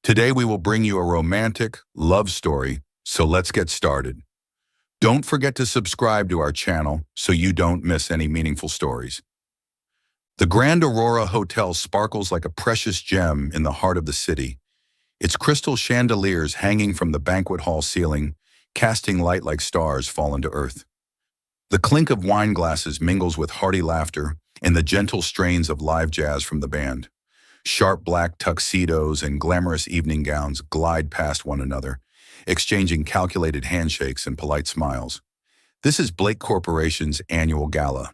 Today we will bring you a romantic love story, so let's get started. Don't forget to subscribe to our channel so you don't miss any meaningful stories. The Grand Aurora Hotel sparkles like a precious gem in the heart of the city, its crystal chandeliers hanging from the banquet hall ceiling, casting light like stars fallen to earth. The clink of wine glasses mingles with hearty laughter and the gentle strains of live jazz from the band. Sharp black tuxedos and glamorous evening gowns glide past one another, exchanging calculated handshakes and polite smiles. This is Blake Corporation's annual gala,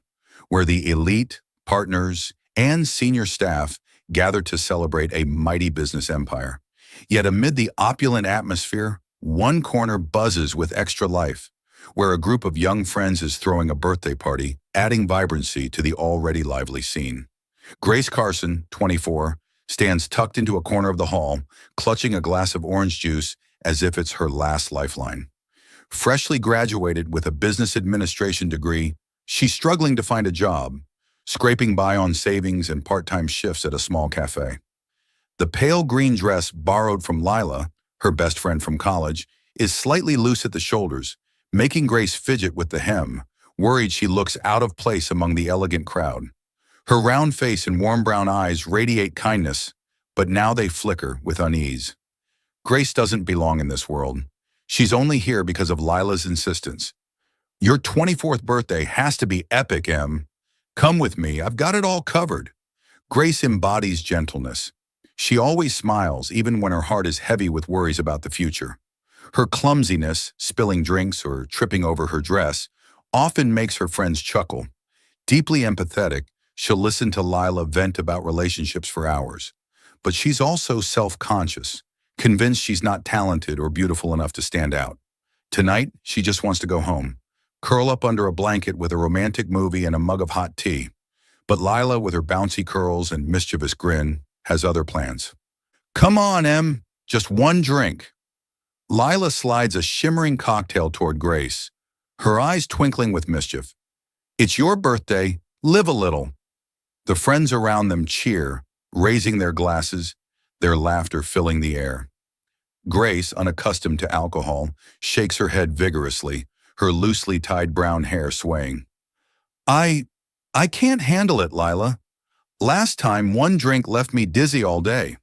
where the elite, partners, and senior staff gather to celebrate a mighty business empire. Yet amid the opulent atmosphere, one corner buzzes with extra life, where a group of young friends is throwing a birthday party, adding vibrancy to the already lively scene. Grace Carson, 24, stands tucked into a corner of the hall, clutching a glass of orange juice as if it's her last lifeline. Freshly graduated with a business administration degree, she's struggling to find a job, scraping by on savings and part-time shifts at a small cafe. The pale green dress borrowed from Lila, her best friend from college, is slightly loose at the shoulders, making Grace fidget with the hem, worried she looks out of place among the elegant crowd. Her round face and warm brown eyes radiate kindness, but now they flicker with unease. Grace doesn't belong in this world. She's only here because of Lila's insistence. "Your 24th birthday has to be epic, Em. Come with me, I've got it all covered." Grace embodies gentleness. She always smiles, even when her heart is heavy with worries about the future. Her clumsiness, spilling drinks or tripping over her dress, often makes her friends chuckle. Deeply empathetic, she'll listen to Lila vent about relationships for hours. But she's also self-conscious, convinced she's not talented or beautiful enough to stand out. Tonight, she just wants to go home, curl up under a blanket with a romantic movie and a mug of hot tea. But Lila, with her bouncy curls and mischievous grin, has other plans. "Come on, Em, just one drink." Lila slides a shimmering cocktail toward Grace, her eyes twinkling with mischief. "It's your birthday, live a little." The friends around them cheer, raising their glasses, their laughter filling the air. Grace, unaccustomed to alcohol, shakes her head vigorously, her loosely tied brown hair swaying. I can't handle it, Lila. Last time, one drink left me dizzy all day."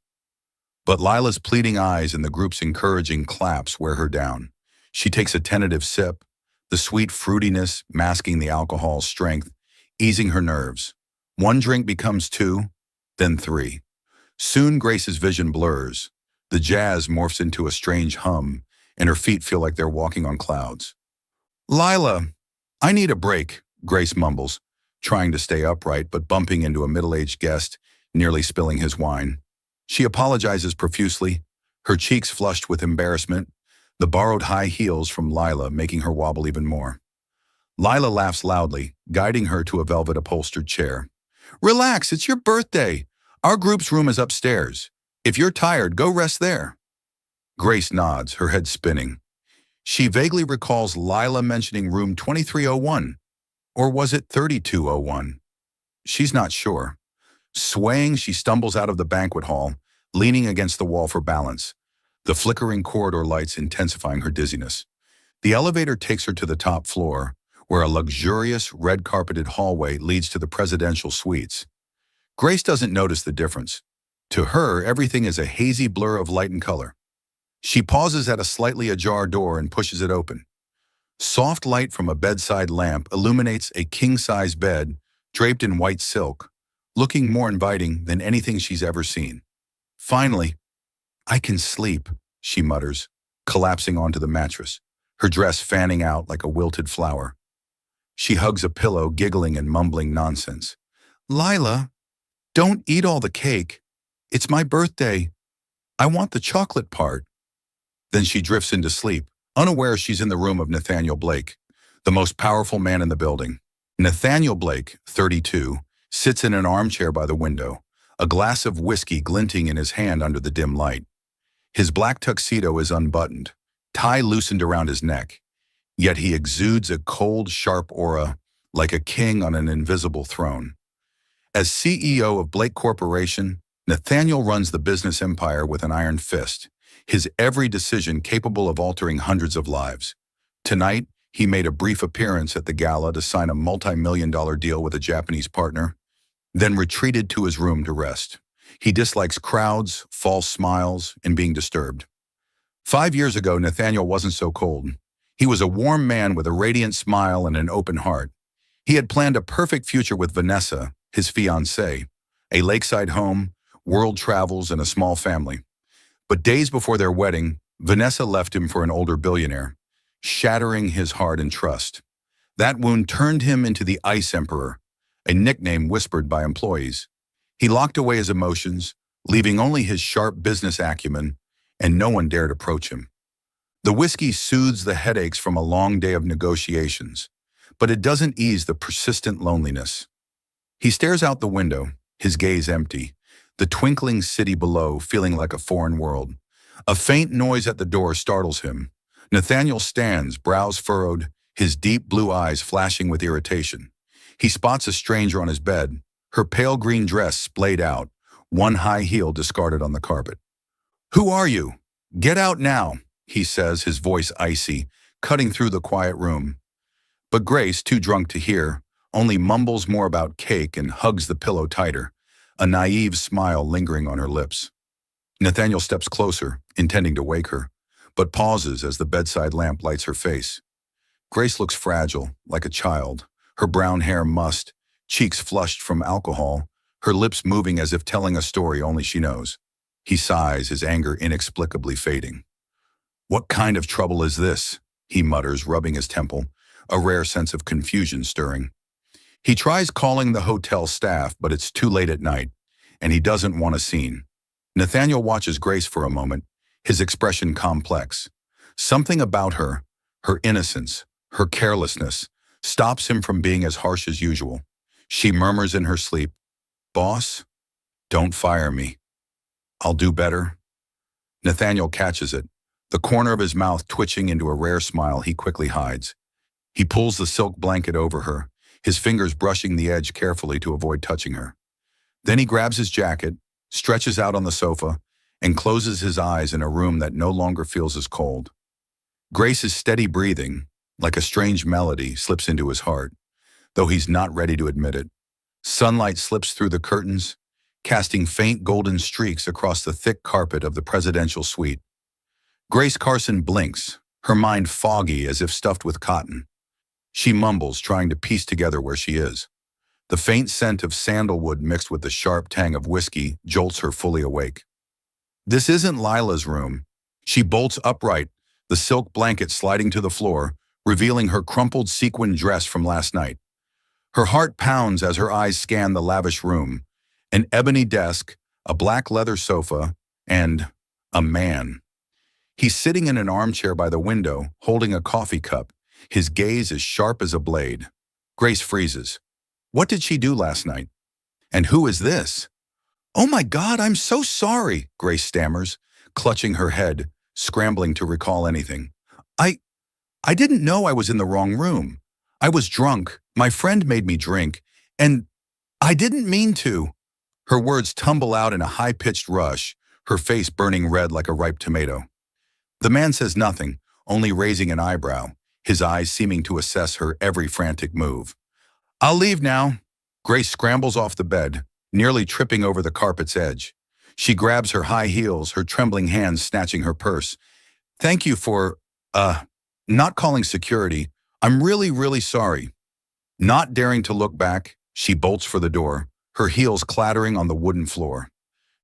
But Lila's pleading eyes and the group's encouraging claps wear her down. She takes a tentative sip, the sweet fruitiness masking the alcohol's strength, easing her nerves. One drink becomes two, then three. Soon Grace's vision blurs. The jazz morphs into a strange hum, and her feet feel like they're walking on clouds. "Lila, I need a break," Grace mumbles, trying to stay upright but bumping into a middle-aged guest, nearly spilling his wine. She apologizes profusely, her cheeks flushed with embarrassment, the borrowed high heels from Lila making her wobble even more. Lila laughs loudly, guiding her to a velvet-upholstered chair. "Relax, it's your birthday. Our group's room is upstairs. If you're tired, go rest there." Grace nods, her head spinning. She vaguely recalls Lila mentioning room 2301. Or was it 3201? She's not sure. Swaying, she stumbles out of the banquet hall, leaning against the wall for balance, the flickering corridor lights intensifying her dizziness. The elevator takes her to the top floor, where a luxurious, red-carpeted hallway leads to the presidential suites. Grace doesn't notice the difference. To her, everything is a hazy blur of light and color. She pauses at a slightly ajar door and pushes it open. Soft light from a bedside lamp illuminates a king-size bed draped in white silk, looking more inviting than anything she's ever seen. Finally, "I can sleep," she mutters, collapsing onto the mattress, her dress fanning out like a wilted flower. She hugs a pillow, giggling and mumbling nonsense. "Lila, don't eat all the cake. It's my birthday. I want the chocolate part." Then she drifts into sleep, unaware she's in the room of Nathaniel Blake, the most powerful man in the building. Nathaniel Blake, 32, sits in an armchair by the window, a glass of whiskey glinting in his hand under the dim light. His black tuxedo is unbuttoned, tie loosened around his neck, yet he exudes a cold, sharp aura like a king on an invisible throne. As CEO of Blake Corporation, Nathaniel runs the business empire with an iron fist, his every decision capable of altering hundreds of lives. Tonight, he made a brief appearance at the gala to sign a multi-million-dollar deal with a Japanese partner, then retreated to his room to rest. He dislikes crowds, false smiles, and being disturbed. 5 years ago, Nathaniel wasn't so cold. He was a warm man with a radiant smile and an open heart. He had planned a perfect future with Vanessa, his fiancée, a lakeside home, world travels, and a small family. But days before their wedding, Vanessa left him for an older billionaire, shattering his heart and trust. That wound turned him into the Ice Emperor, a nickname whispered by employees. He locked away his emotions, leaving only his sharp business acumen, and no one dared approach him. The whiskey soothes the headaches from a long day of negotiations, but it doesn't ease the persistent loneliness. He stares out the window, his gaze empty, the twinkling city below feeling like a foreign world. A faint noise at the door startles him. Nathaniel stands, brows furrowed, his deep blue eyes flashing with irritation. He spots a stranger on his bed, her pale green dress splayed out, one high heel discarded on the carpet. "Who are you? Get out now," he says, his voice icy, cutting through the quiet room. But Grace, too drunk to hear, only mumbles more about cake and hugs the pillow tighter, a naive smile lingering on her lips. Nathaniel steps closer, intending to wake her, but pauses as the bedside lamp lights her face. Grace looks fragile, like a child, her brown hair mussed, cheeks flushed from alcohol, her lips moving as if telling a story only she knows. He sighs, his anger inexplicably fading. "What kind of trouble is this?" he mutters, rubbing his temple, a rare sense of confusion stirring. He tries calling the hotel staff, but it's too late at night, and he doesn't want a scene. Nathaniel watches Grace for a moment, his expression complex. Something about her innocence, her carelessness, stops him from being as harsh as usual. She murmurs in her sleep, "Boss, don't fire me. I'll do better." Nathaniel catches it, the corner of his mouth twitching into a rare smile he quickly hides. He pulls the silk blanket over her, his fingers brushing the edge carefully to avoid touching her. Then he grabs his jacket, stretches out on the sofa, and closes his eyes in a room that no longer feels as cold. Grace's steady breathing, like a strange melody, slips into his heart, though he's not ready to admit it. Sunlight slips through the curtains, casting faint golden streaks across the thick carpet of the presidential suite. Grace Carson blinks, her mind foggy as if stuffed with cotton. She mumbles, trying to piece together where she is. The faint scent of sandalwood mixed with the sharp tang of whiskey jolts her fully awake. This isn't Lila's room. She bolts upright, the silk blanket sliding to the floor, revealing her crumpled sequin dress from last night. Her heart pounds as her eyes scan the lavish room. An ebony desk, a black leather sofa, and a man. He's sitting in an armchair by the window, holding a coffee cup, his gaze as sharp as a blade. Grace freezes. What did she do last night? And who is this? "Oh my God, I'm so sorry," Grace stammers, clutching her head, scrambling to recall anything. I didn't know I was in the wrong room. I was drunk, my friend made me drink, and I didn't mean to." Her words tumble out in a high-pitched rush, her face burning red like a ripe tomato. The man says nothing, only raising an eyebrow, his eyes seeming to assess her every frantic move. "I'll leave now." Grace scrambles off the bed, nearly tripping over the carpet's edge. She grabs her high heels, her trembling hands snatching her purse. "Thank you for, not calling security. I'm really, really sorry." Not daring to look back, she bolts for the door, her heels clattering on the wooden floor.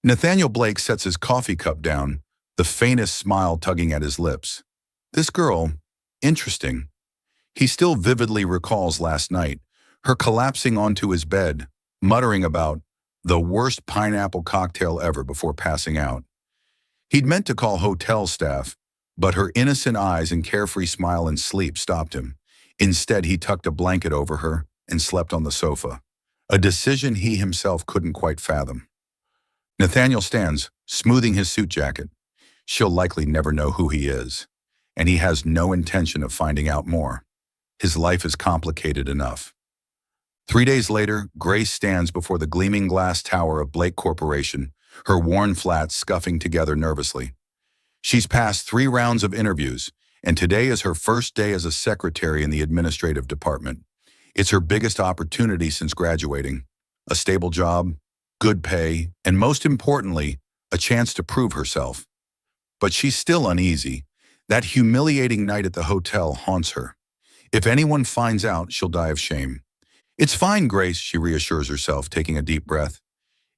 Nathaniel Blake sets his coffee cup down, the faintest smile tugging at his lips. This girl, interesting. He still vividly recalls last night, her collapsing onto his bed, muttering about the worst pineapple cocktail ever before passing out. He'd meant to call hotel staff, but her innocent eyes and carefree smile and sleep stopped him. Instead, he tucked a blanket over her and slept on the sofa, a decision he himself couldn't quite fathom. Nathaniel stands, smoothing his suit jacket. She'll likely never know who he is, and he has no intention of finding out more. His life is complicated enough. 3 days later, Grace stands before the gleaming glass tower of Blake Corporation, her worn flats scuffing together nervously. She's passed 3 rounds of interviews, and today is her first day as a secretary in the administrative department. It's her biggest opportunity since graduating. A stable job, good pay, and most importantly, a chance to prove herself. But she's still uneasy. That humiliating night at the hotel haunts her. If anyone finds out, she'll die of shame. It's fine, Grace, she reassures herself, taking a deep breath.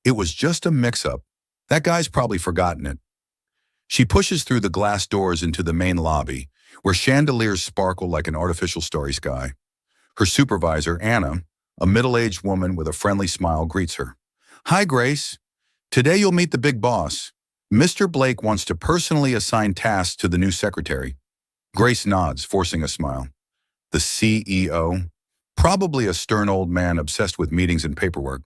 It was just a mix-up. That guy's probably forgotten it. She pushes through the glass doors into the main lobby, where chandeliers sparkle like an artificial starry sky. Her supervisor, Anna, a middle-aged woman with a friendly smile, greets her. Hi, Grace. Today you'll meet the big boss. Mr. Blake wants to personally assign tasks to the new secretary. Grace nods, forcing a smile. The CEO? Probably a stern old man obsessed with meetings and paperwork.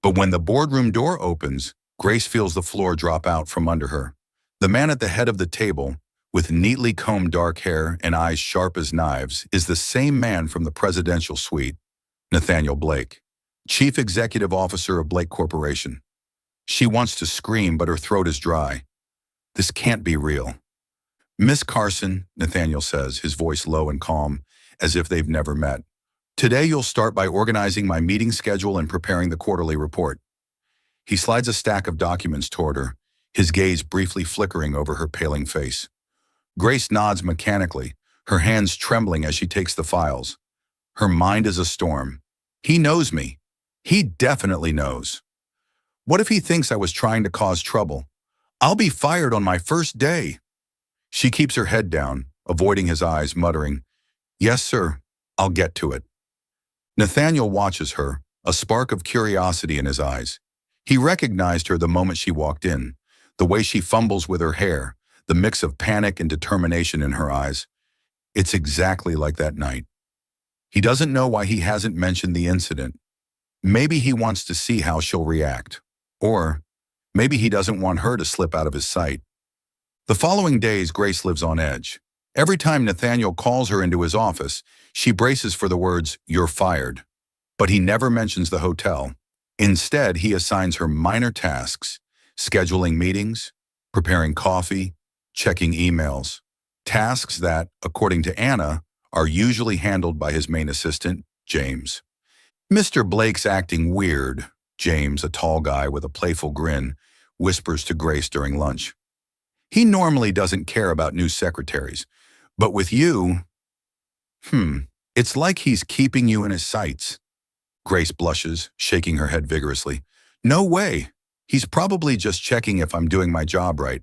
But when the boardroom door opens, Grace feels the floor drop out from under her. The man at the head of the table, with neatly combed dark hair and eyes sharp as knives, is the same man from the presidential suite, Nathaniel Blake, Chief Executive Officer of Blake Corporation. She wants to scream, but her throat is dry. This can't be real. Miss Carson, Nathaniel says, his voice low and calm, as if they've never met. Today you'll start by organizing my meeting schedule and preparing the quarterly report. He slides a stack of documents toward her, his gaze briefly flickering over her paling face. Grace nods mechanically, her hands trembling as she takes the files. Her mind is a storm. He knows me. He definitely knows. What if he thinks I was trying to cause trouble? I'll be fired on my first day. She keeps her head down, avoiding his eyes, muttering, Yes, sir, I'll get to it. Nathaniel watches her, a spark of curiosity in his eyes. He recognized her the moment she walked in, the way she fumbles with her hair, the mix of panic and determination in her eyes. It's exactly like that night. He doesn't know why he hasn't mentioned the incident. Maybe he wants to see how she'll react. Or maybe he doesn't want her to slip out of his sight. The following days, Grace lives on edge. Every time Nathaniel calls her into his office, she braces for the words, "You're fired." But he never mentions the hotel. Instead, he assigns her minor tasks, scheduling meetings, preparing coffee, checking emails. Tasks that, according to Anna, are usually handled by his main assistant, James. Mr. Blake's acting weird, James, a tall guy with a playful grin, whispers to Grace during lunch. He normally doesn't care about new secretaries, but with you, it's like he's keeping you in his sights. Grace blushes, shaking her head vigorously. No way. He's probably just checking if I'm doing my job right.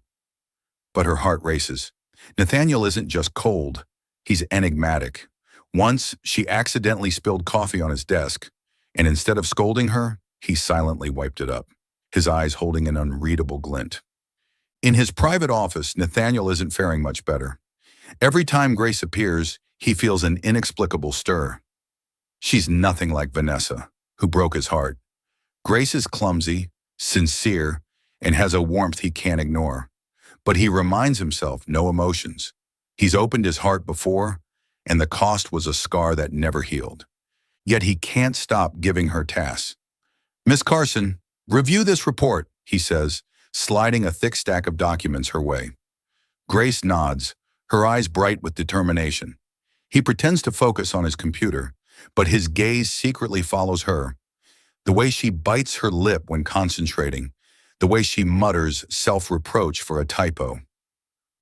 But her heart races. Nathaniel isn't just cold. He's enigmatic. Once, she accidentally spilled coffee on his desk, and instead of scolding her, he silently wiped it up, his eyes holding an unreadable glint. In his private office, Nathaniel isn't faring much better. Every time Grace appears, he feels an inexplicable stir. She's nothing like Vanessa, who broke his heart. Grace is clumsy, sincere, and has a warmth he can't ignore. But he reminds himself no emotions. He's opened his heart before, and the cost was a scar that never healed. Yet he can't stop giving her tasks. Miss Carson, review this report, he says, sliding a thick stack of documents her way. Grace nods, her eyes bright with determination. He pretends to focus on his computer, but his gaze secretly follows her. The way she bites her lip when concentrating, the way she mutters self-reproach for a typo.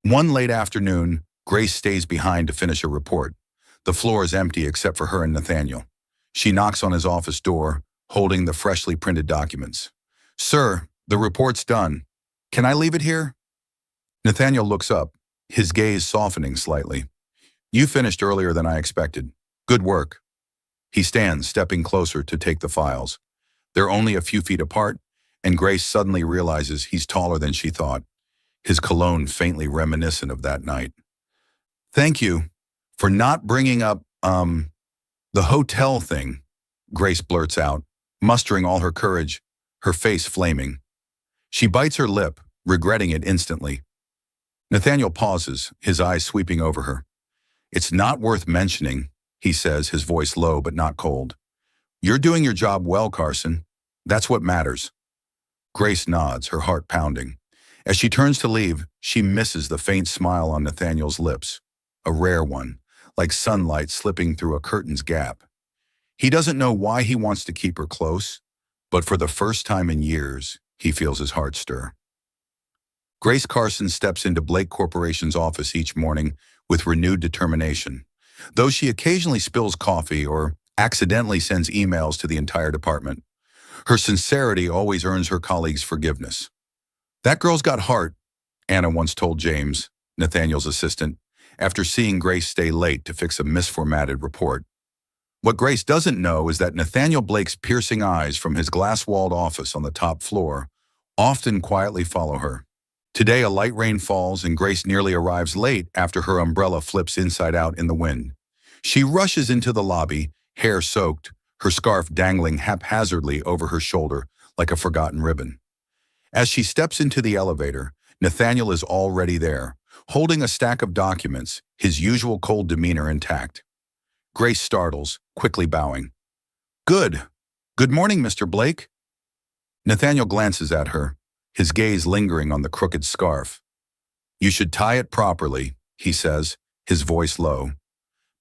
One late afternoon, Grace stays behind to finish a report. The floor is empty except for her and Nathaniel. She knocks on his office door, holding the freshly printed documents. Sir, the report's done. Can I leave it here? Nathaniel looks up, his gaze softening slightly. You finished earlier than I expected. Good work. He stands, stepping closer to take the files. They're only a few feet apart, and Grace suddenly realizes he's taller than she thought, his cologne faintly reminiscent of that night. Thank you for not bringing up, the hotel thing, Grace blurts out, mustering all her courage, her face flaming. She bites her lip, regretting it instantly. Nathaniel pauses, his eyes sweeping over her. It's not worth mentioning, he says, his voice low but not cold. You're doing your job well, Carson. That's what matters. Grace nods, her heart pounding. As she turns to leave, she misses the faint smile on Nathaniel's lips, a rare one, like sunlight slipping through a curtain's gap. He doesn't know why he wants to keep her close, but for the first time in years, he feels his heart stir. Grace Carson steps into Blake Corporation's office each morning with renewed determination. Though she occasionally spills coffee or accidentally sends emails to the entire department, her sincerity always earns her colleagues' forgiveness. "That girl's got heart," Anna once told James, Nathaniel's assistant, after seeing Grace stay late to fix a misformatted report. What Grace doesn't know is that Nathaniel Blake's piercing eyes from his glass-walled office on the top floor often quietly follow her. Today, a light rain falls and Grace nearly arrives late after her umbrella flips inside out in the wind. She rushes into the lobby, hair soaked, her scarf dangling haphazardly over her shoulder like a forgotten ribbon. As she steps into the elevator, Nathaniel is already there, holding a stack of documents, his usual cold demeanor intact. Grace startles, quickly bowing. Good morning, Mr. Blake." Nathaniel glances at her, his gaze lingering on the crooked scarf. "You should tie it properly," he says, his voice low.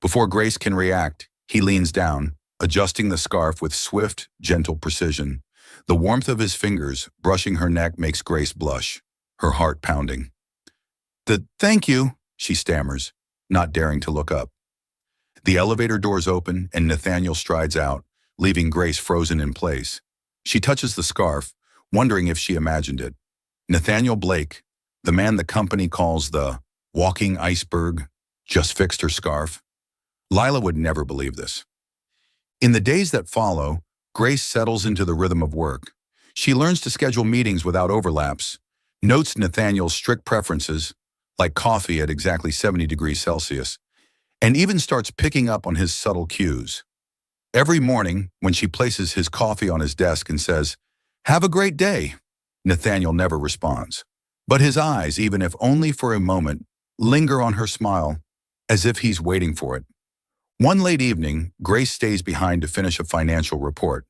Before Grace can react, he leans down, adjusting the scarf with swift, gentle precision. The warmth of his fingers brushing her neck makes Grace blush, her heart pounding. Thank you," she stammers, not daring to look up. The elevator doors open and Nathaniel strides out, leaving Grace frozen in place. She touches the scarf, wondering if she imagined it. Nathaniel Blake, the man the company calls the walking iceberg, just fixed her scarf. Lila would never believe this. In the days that follow, Grace settles into the rhythm of work. She learns to schedule meetings without overlaps, notes Nathaniel's strict preferences, like coffee at exactly 70 degrees Celsius, and even starts picking up on his subtle cues. Every morning, when she places his coffee on his desk and says, "Have a great day," Nathaniel never responds. But his eyes, even if only for a moment, linger on her smile, as if he's waiting for it. One late evening, Grace stays behind to finish a financial report.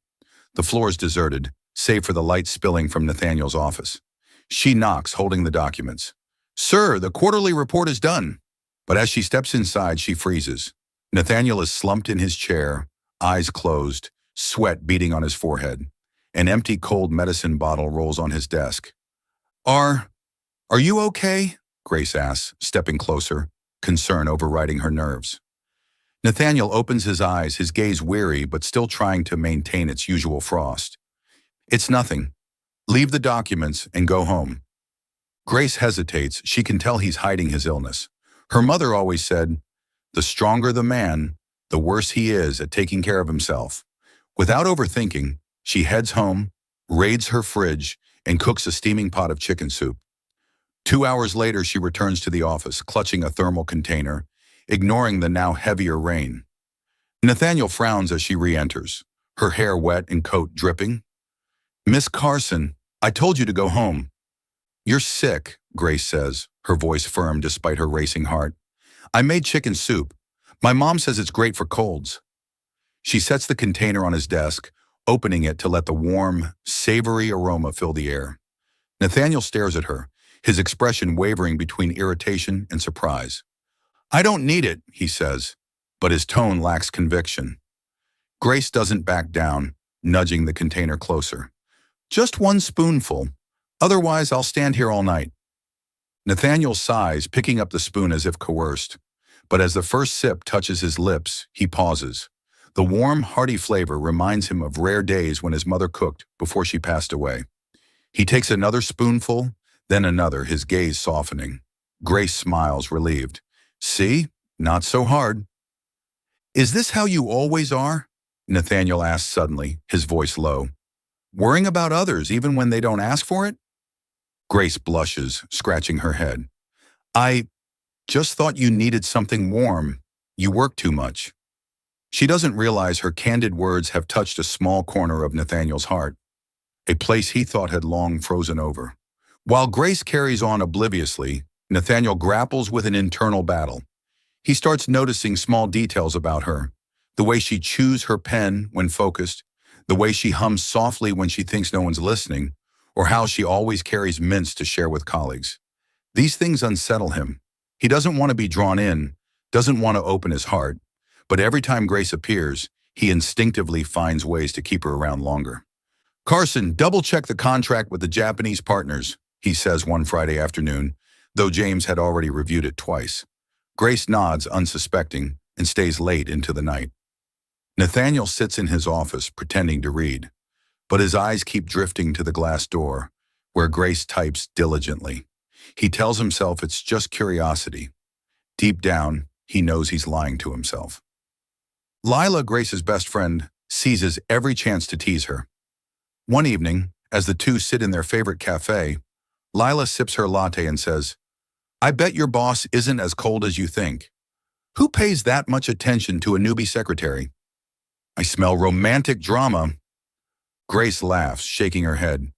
The floor is deserted, save for the light spilling from Nathaniel's office. She knocks, holding the documents. "Sir, the quarterly report is done." But as she steps inside, she freezes. Nathaniel is slumped in his chair, eyes closed, sweat beading on his forehead. An empty cold medicine bottle rolls on his desk. Are you okay?" Grace asks, stepping closer, concern overriding her nerves. Nathaniel opens his eyes, his gaze weary but still trying to maintain its usual frost. "It's nothing. Leave the documents and go home." Grace hesitates. She can tell he's hiding his illness. Her mother always said, "The stronger the man, the worse he is at taking care of himself." Without overthinking, she heads home, raids her fridge, and cooks a steaming pot of chicken soup. 2 hours later, she returns to the office, clutching a thermal container, ignoring the now heavier rain. Nathaniel frowns as she re-enters, her hair wet and coat dripping. "Miss Carson, I told you to go home." "You're sick," Grace says, her voice firm despite her racing heart. "I made chicken soup. My mom says it's great for colds." She sets the container on his desk, opening it to let the warm, savory aroma fill the air. Nathaniel stares at her, his expression wavering between irritation and surprise. "I don't need it," he says, but his tone lacks conviction. Grace doesn't back down, nudging the container closer. "Just one spoonful. Otherwise, I'll stand here all night." Nathaniel sighs, picking up the spoon as if coerced. But as the first sip touches his lips, he pauses. The warm, hearty flavor reminds him of rare days when his mother cooked before she passed away. He takes another spoonful, then another, his gaze softening. Grace smiles, relieved. "See? Not so hard." "Is this how you always are?" Nathaniel asks suddenly, his voice low. "Worrying about others even when they don't ask for it?" Grace blushes, scratching her head. "I just thought you needed something warm. You work too much." She doesn't realize her candid words have touched a small corner of Nathaniel's heart, a place he thought had long frozen over. While Grace carries on obliviously, Nathaniel grapples with an internal battle. He starts noticing small details about her, the way she chews her pen when focused, the way she hums softly when she thinks no one's listening, or how she always carries mints to share with colleagues. These things unsettle him. He doesn't want to be drawn in, doesn't want to open his heart, but every time Grace appears, he instinctively finds ways to keep her around longer. "Carson, double-check the contract with the Japanese partners," he says one Friday afternoon, though James had already reviewed it twice. Grace nods, unsuspecting, and stays late into the night. Nathaniel sits in his office, pretending to read, but his eyes keep drifting to the glass door, where Grace types diligently. He tells himself it's just curiosity. Deep down, he knows he's lying to himself. Lila, Grace's best friend, seizes every chance to tease her. One evening, as the two sit in their favorite cafe, Lila sips her latte and says, "I bet your boss isn't as cold as you think. Who pays that much attention to a newbie secretary?" "I smell romantic drama." Grace laughs, shaking her head.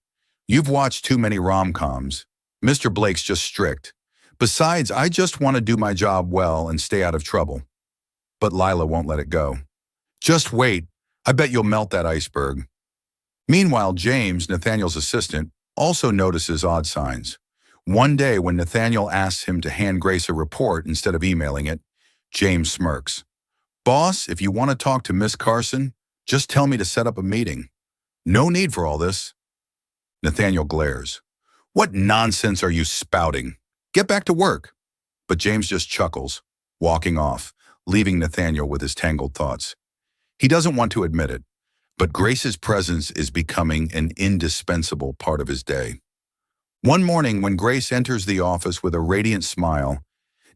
"You've watched too many rom-coms. Mr. Blake's just strict. Besides, I just want to do my job well and stay out of trouble." But Lila won't let it go. "Just wait. I bet you'll melt that iceberg." Meanwhile, James, Nathaniel's assistant, also notices odd signs. One day, when Nathaniel asks him to hand Grace a report instead of emailing it, James smirks. "Boss, if you want to talk to Miss Carson, just tell me to set up a meeting. No need for all this." Nathaniel glares. "What nonsense are you spouting? Get back to work." But James just chuckles, walking off, leaving Nathaniel with his tangled thoughts. He doesn't want to admit it, but Grace's presence is becoming an indispensable part of his day. One morning, when Grace enters the office with a radiant smile,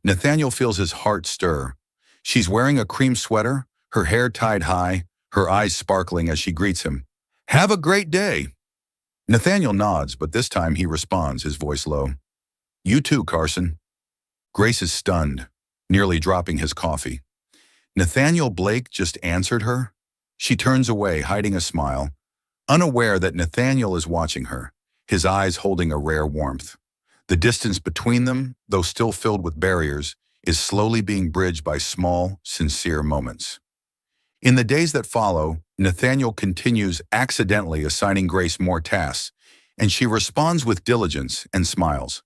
Nathaniel feels his heart stir. She's wearing a cream sweater, her hair tied high, her eyes sparkling as she greets him. "Have a great day." Nathaniel nods, but this time he responds, his voice low. "You too, Carson." Grace is stunned, nearly dropping his coffee. Nathaniel Blake just answered her? She turns away, hiding a smile, unaware that Nathaniel is watching her, his eyes holding a rare warmth. The distance between them, though still filled with barriers, is slowly being bridged by small, sincere moments. In the days that follow, Nathaniel continues accidentally assigning Grace more tasks, and she responds with diligence and smiles.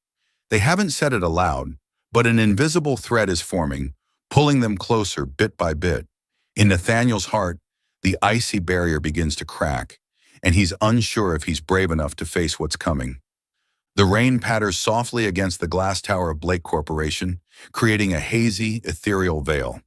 They haven't said it aloud, but an invisible thread is forming, pulling them closer bit by bit. In Nathaniel's heart, the icy barrier begins to crack, and he's unsure if he's brave enough to face what's coming. The rain patters softly against the glass tower of Blake Corporation, creating a hazy, ethereal veil.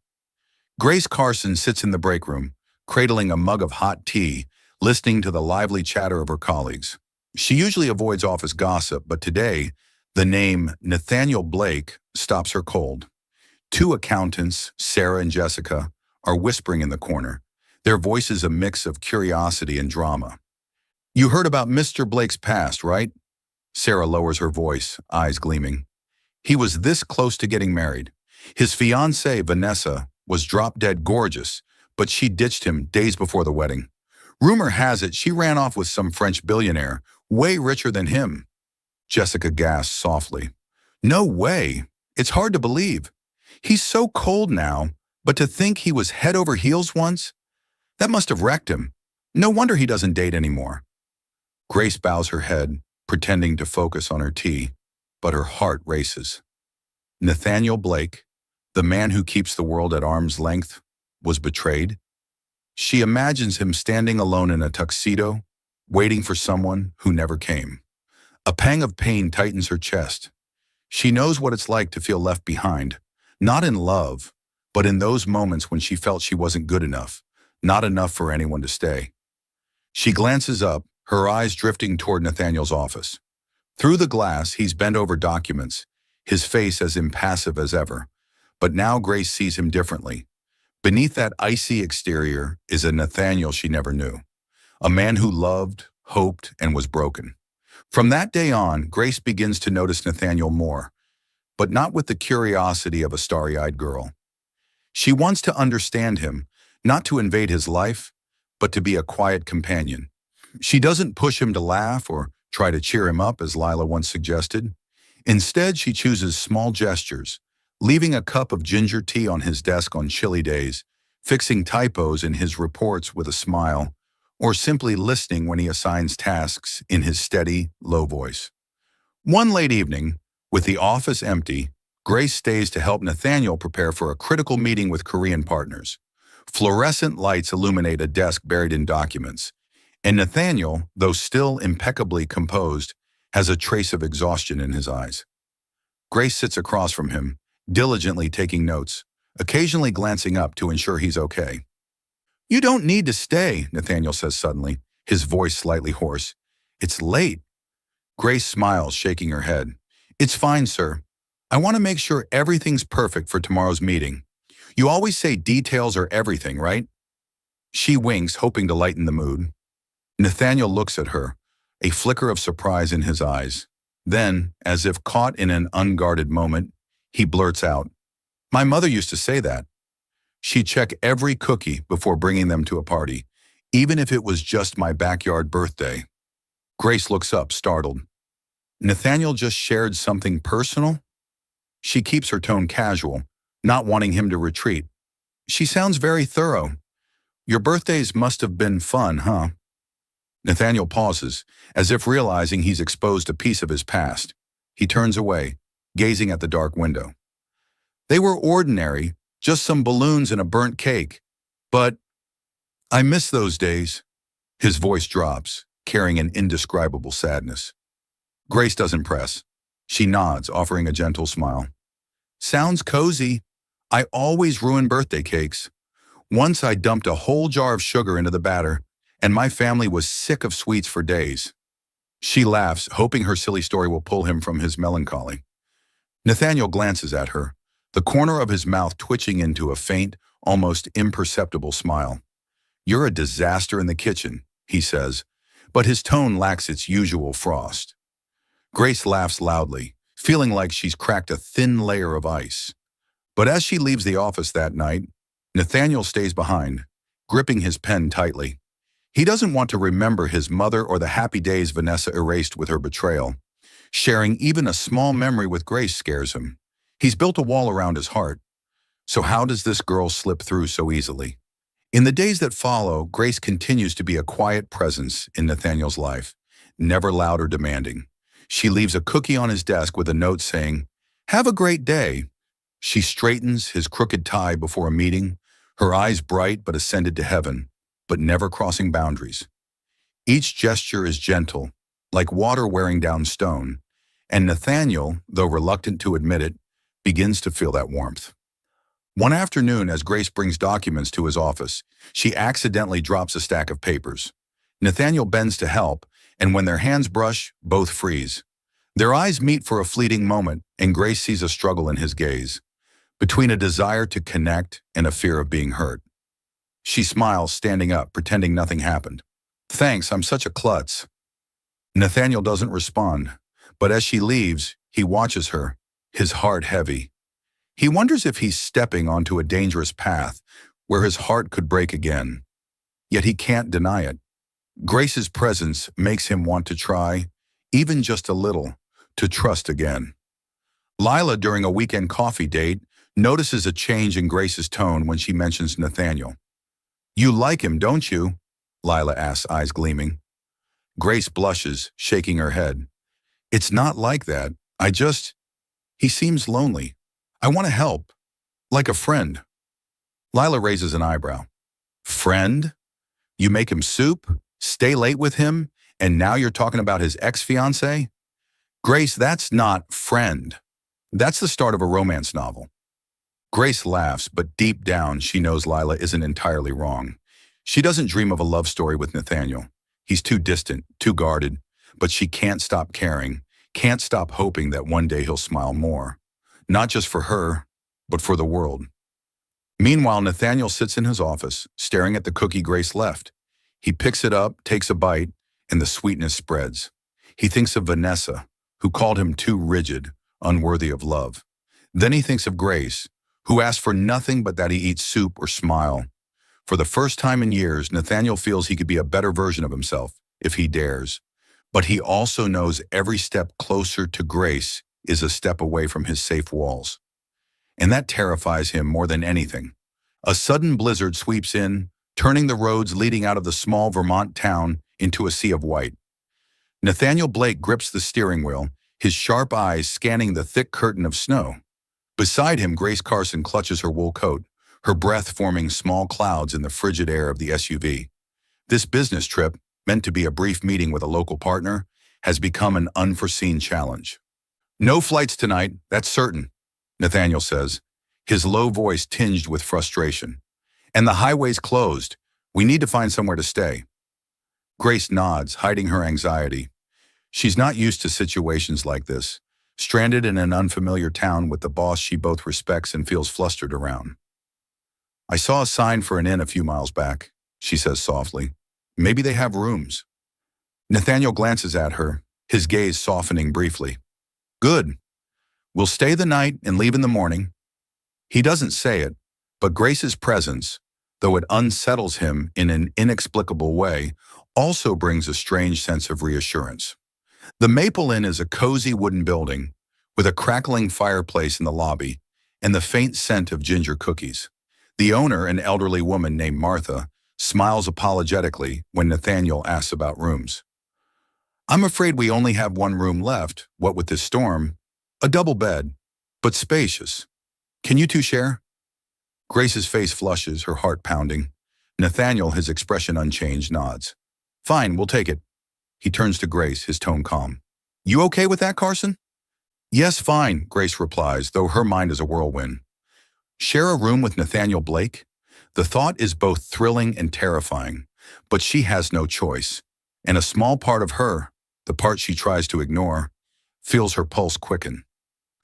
Grace Carson sits in the break room, cradling a mug of hot tea, listening to the lively chatter of her colleagues. She usually avoids office gossip, but today, the name Nathaniel Blake stops her cold. Two accountants, Sarah and Jessica, are whispering in the corner, their voices a mix of curiosity and drama. "You heard about Mr. Blake's past, right?" Sarah lowers her voice, eyes gleaming. "He was this close to getting married. His fiancée, Vanessa, was drop-dead gorgeous, but she ditched him days before the wedding. Rumor has it she ran off with some French billionaire, way richer than him." Jessica gasps softly. "No way. It's hard to believe. He's so cold now, but to think he was head over heels once? That must have wrecked him. No wonder he doesn't date anymore." Grace bows her head, pretending to focus on her tea, but her heart races. Nathaniel Blake, the man who keeps the world at arm's length, was betrayed? She imagines him standing alone in a tuxedo, waiting for someone who never came. A pang of pain tightens her chest. She knows what it's like to feel left behind, not in love, but in those moments when she felt she wasn't good enough, not enough for anyone to stay. She glances up, her eyes drifting toward Nathaniel's office. Through the glass, he's bent over documents, his face as impassive as ever. But now Grace sees him differently. Beneath that icy exterior is a Nathaniel she never knew, a man who loved, hoped, and was broken. From that day on, Grace begins to notice Nathaniel more, but not with the curiosity of a starry-eyed girl. She wants to understand him, not to invade his life, but to be a quiet companion. She doesn't push him to laugh or try to cheer him up, as Lila once suggested. Instead, she chooses small gestures, leaving a cup of ginger tea on his desk on chilly days, fixing typos in his reports with a smile, or simply listening when he assigns tasks in his steady, low voice. One late evening, with the office empty, Grace stays to help Nathaniel prepare for a critical meeting with Korean partners. Fluorescent lights illuminate a desk buried in documents, and Nathaniel, though still impeccably composed, has a trace of exhaustion in his eyes. Grace sits across from him, diligently taking notes, occasionally glancing up to ensure he's okay. "You don't need to stay," Nathaniel says suddenly, his voice slightly hoarse. "It's late." Grace smiles, shaking her head. "It's fine, sir. I want to make sure everything's perfect for tomorrow's meeting. You always say details are everything, right?" She winks, hoping to lighten the mood. Nathaniel looks at her, a flicker of surprise in his eyes. Then, as if caught in an unguarded moment, he blurts out, "My mother used to say that. She'd check every cookie before bringing them to a party, even if it was just my backyard birthday." Grace looks up, startled. Nathaniel just shared something personal? She keeps her tone casual, not wanting him to retreat. "She sounds very thorough. Your birthdays must have been fun, huh?" Nathaniel pauses, as if realizing he's exposed a piece of his past. He turns away, gazing at the dark window. "They were ordinary, just some balloons and a burnt cake. But I miss those days." His voice drops, carrying an indescribable sadness. Grace doesn't press. She nods, offering a gentle smile. "Sounds cozy. I always ruin birthday cakes. Once I dumped a whole jar of sugar into the batter, and my family was sick of sweets for days." She laughs, hoping her silly story will pull him from his melancholy. Nathaniel glances at her, the corner of his mouth twitching into a faint, almost imperceptible smile. "You're a disaster in the kitchen," he says, but his tone lacks its usual frost. Grace laughs loudly, feeling like she's cracked a thin layer of ice. But as she leaves the office that night, Nathaniel stays behind, gripping his pen tightly. He doesn't want to remember his mother or the happy days Vanessa erased with her betrayal. Sharing even a small memory with Grace scares him. He's built a wall around his heart. So how does this girl slip through so easily? In the days that follow, Grace continues to be a quiet presence in Nathaniel's life, never loud or demanding. She leaves a cookie on his desk with a note saying, "Have a great day." She straightens his crooked tie before a meeting, her eyes bright but ascended to heaven, but never crossing boundaries. Each gesture is gentle, like water wearing down stone, and Nathaniel, though reluctant to admit it, begins to feel that warmth. One afternoon, as Grace brings documents to his office, she accidentally drops a stack of papers. Nathaniel bends to help, and when their hands brush, both freeze. Their eyes meet for a fleeting moment, and Grace sees a struggle in his gaze, between a desire to connect and a fear of being hurt. She smiles, standing up, pretending nothing happened. "Thanks, I'm such a klutz." Nathaniel doesn't respond, but as she leaves, he watches her, his heart heavy. He wonders if he's stepping onto a dangerous path where his heart could break again. Yet he can't deny it. Grace's presence makes him want to try, even just a little, to trust again. Lila, during a weekend coffee date, notices a change in Grace's tone when she mentions Nathaniel. "You like him, don't you?" Lila asks, eyes gleaming. Grace blushes, shaking her head. "It's not like that. He seems lonely. I want to help, like a friend." Lila raises an eyebrow. "Friend? You make him soup, stay late with him, and now you're talking about his ex-fiancée? Grace, that's not friend. That's the start of a romance novel." Grace laughs, but deep down she knows Lila isn't entirely wrong. She doesn't dream of a love story with Nathaniel. He's too distant, too guarded, but she can't stop caring, can't stop hoping that one day he'll smile more. Not just for her, but for the world. Meanwhile, Nathaniel sits in his office, staring at the cookie Grace left. He picks it up, takes a bite, and the sweetness spreads. He thinks of Vanessa, who called him too rigid, unworthy of love. Then he thinks of Grace, who asked for nothing but that he eat soup or smile. For the first time in years, Nathaniel feels he could be a better version of himself, if he dares. But he also knows every step closer to Grace is a step away from his safe walls. And that terrifies him more than anything. A sudden blizzard sweeps in, turning the roads leading out of the small Vermont town into a sea of white. Nathaniel Blake grips the steering wheel, his sharp eyes scanning the thick curtain of snow. Beside him, Grace Carson clutches her wool coat, her breath forming small clouds in the frigid air of the SUV. This business trip, meant to be a brief meeting with a local partner, has become an unforeseen challenge. "No flights tonight, that's certain," Nathaniel says, his low voice tinged with frustration. "And the highway's closed. We need to find somewhere to stay." Grace nods, hiding her anxiety. She's not used to situations like this, stranded in an unfamiliar town with the boss she both respects and feels flustered around. "I saw a sign for an inn a few miles back," she says softly. "Maybe they have rooms." Nathaniel glances at her, his gaze softening briefly. "Good. We'll stay the night and leave in the morning." He doesn't say it, but Grace's presence, though it unsettles him in an inexplicable way, also brings a strange sense of reassurance. The Maple Inn is a cozy wooden building with a crackling fireplace in the lobby and the faint scent of ginger cookies. The owner, an elderly woman named Martha, smiles apologetically when Nathaniel asks about rooms. "I'm afraid we only have one room left, what with this storm. A double bed, but spacious. Can you two share?" Grace's face flushes, her heart pounding. Nathaniel, his expression unchanged, nods. "Fine, we'll take it." He turns to Grace, his tone calm. "You okay with that, Carson?" "Yes, fine," Grace replies, though her mind is a whirlwind. Share a room with Nathaniel Blake? The thought is both thrilling and terrifying, but she has no choice, and a small part of her, the part she tries to ignore, feels her pulse quicken.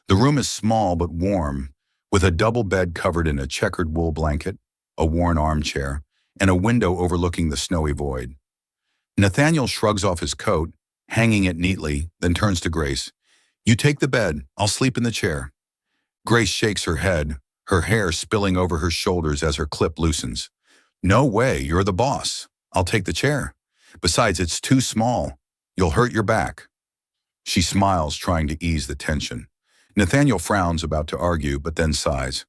The room is small but warm, with a double bed covered in a checkered wool blanket, a worn armchair, and a window overlooking the snowy void. Nathaniel shrugs off his coat, hanging it neatly, then turns to Grace. "You take the bed, I'll sleep in the chair." Grace shakes her head, her hair spilling over her shoulders as her clip loosens. "No way, you're the boss. I'll take the chair. Besides, it's too small. You'll hurt your back." She smiles, trying to ease the tension. Nathaniel frowns, about to argue, but then sighs.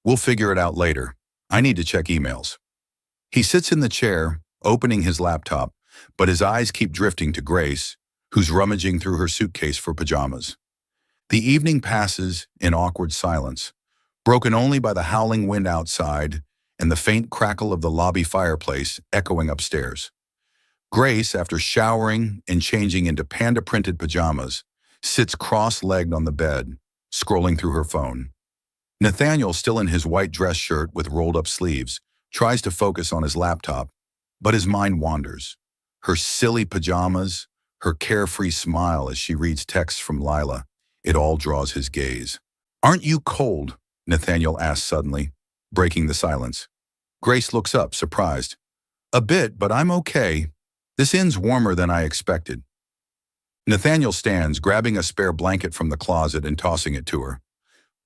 "We'll figure it out later. I need to check emails." He sits in the chair, opening his laptop, but his eyes keep drifting to Grace, who's rummaging through her suitcase for pajamas. The evening passes in awkward silence, broken only by the howling wind outside and the faint crackle of the lobby fireplace echoing upstairs. Grace, after showering and changing into panda-printed pajamas, sits cross-legged on the bed, scrolling through her phone. Nathaniel, still in his white dress shirt with rolled-up sleeves, tries to focus on his laptop, but his mind wanders. Her silly pajamas, her carefree smile as she reads texts from Lila, it all draws his gaze. "Aren't you cold?" Nathaniel asks suddenly, breaking the silence. Grace looks up, surprised. "A bit, but I'm okay. This inn's warmer than I expected." Nathaniel stands, grabbing a spare blanket from the closet and tossing it to her.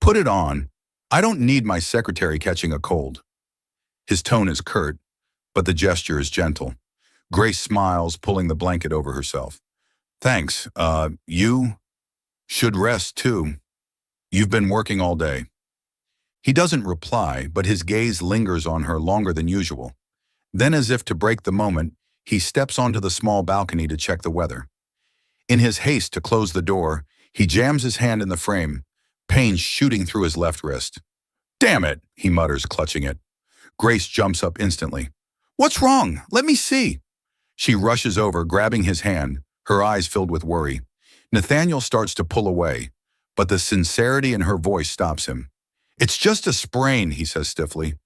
"Put it on. I don't need my secretary catching a cold." His tone is curt, but the gesture is gentle. Grace smiles, pulling the blanket over herself. "Thanks. You should rest too. You've been working all day." He doesn't reply, but his gaze lingers on her longer than usual. Then, as if to break the moment, he steps onto the small balcony to check the weather. In his haste to close the door, he jams his hand in the frame, pain shooting through his left wrist. "Damn it," he mutters, clutching it. Grace jumps up instantly. "What's wrong? Let me see." She rushes over, grabbing his hand, her eyes filled with worry. Nathaniel starts to pull away, but the sincerity in her voice stops him. "It's just a sprain," he says stiffly.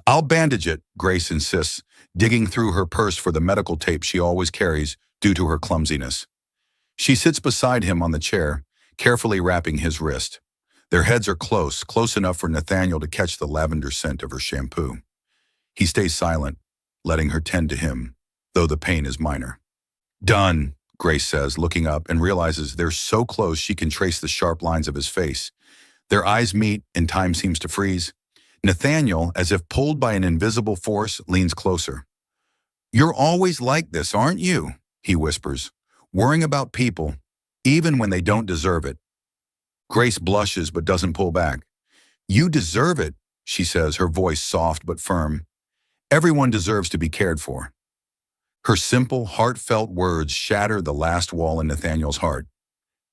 "I'll bandage it," Grace insists, digging through her purse for the medical tape she always carries due to her clumsiness. She sits beside him on the chair, carefully wrapping his wrist. Their heads are close enough for Nathaniel to catch the lavender scent of her shampoo. He stays silent, letting her tend to him, though the pain is minor. "Done," Grace says, looking up, and realizes they're so close she can trace the sharp lines of his face. Their eyes meet, and time seems to freeze. Nathaniel, as if pulled by an invisible force, leans closer. "You're always like this, aren't you?" he whispers, "worrying about people, even when they don't deserve it." Grace blushes but doesn't pull back. "You deserve it," she says, her voice soft but firm. Everyone deserves to be cared for. Her simple, heartfelt words shatter the last wall in Nathaniel's heart.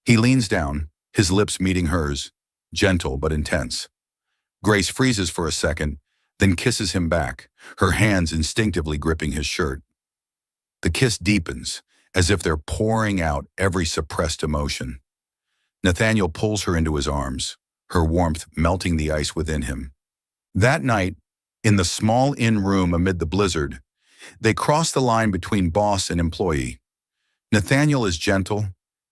He leans down, his lips meeting hers, gentle but intense. Grace freezes for a second, then kisses him back, her hands instinctively gripping his shirt. The kiss deepens, as if they're pouring out every suppressed emotion. Nathaniel pulls her into his arms, her warmth melting the ice within him. That night, in the small inn room amid the blizzard, they cross the line between boss and employee. Nathaniel is gentle,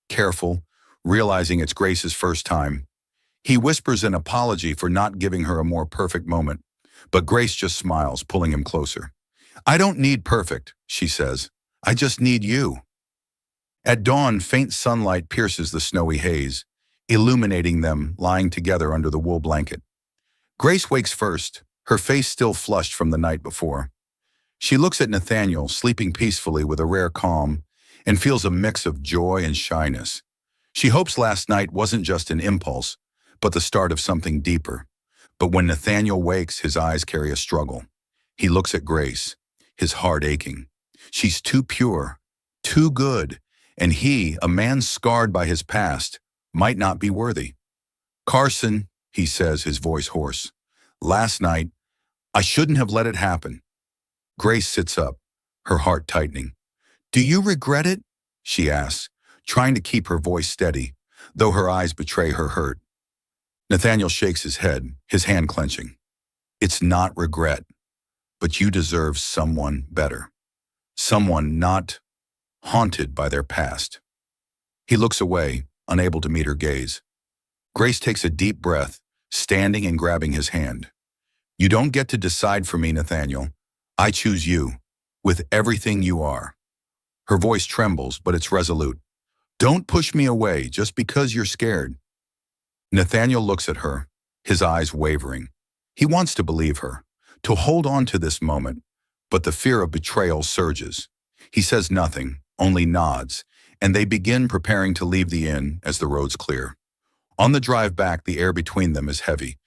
careful, realizing it's Grace's first time. He whispers an apology for not giving her a more perfect moment, but Grace just smiles, pulling him closer. "I don't need perfect," she says. "I just need you." At dawn, faint sunlight pierces the snowy haze, illuminating them lying together under the wool blanket. Grace wakes first, her face still flushed from the night before. She looks at Nathaniel, sleeping peacefully with a rare calm, and feels a mix of joy and shyness. She hopes last night wasn't just an impulse, but the start of something deeper. But when Nathaniel wakes, his eyes carry a struggle. He looks at Grace, his heart aching. She's too pure, too good, and he, a man scarred by his past, might not be worthy. "Carson," he says, his voice hoarse. "Last night, I shouldn't have let it happen." Grace sits up, her heart tightening. "Do you regret it?" she asks, trying to keep her voice steady, though her eyes betray her hurt. Nathaniel shakes his head, his hand clenching. "It's not regret, but you deserve someone better. Someone not haunted by their past." He looks away, unable to meet her gaze. Grace takes a deep breath, standing and grabbing his hand. "You don't get to decide for me, Nathaniel. I choose you, with everything you are." Her voice trembles, but it's resolute. "Don't push me away just because you're scared." Nathaniel looks at her, his eyes wavering. He wants to believe her, to hold on to this moment, but the fear of betrayal surges. He says nothing, only nods, and they begin preparing to leave the inn as the roads clear. On the drive back, the air between them is heavy.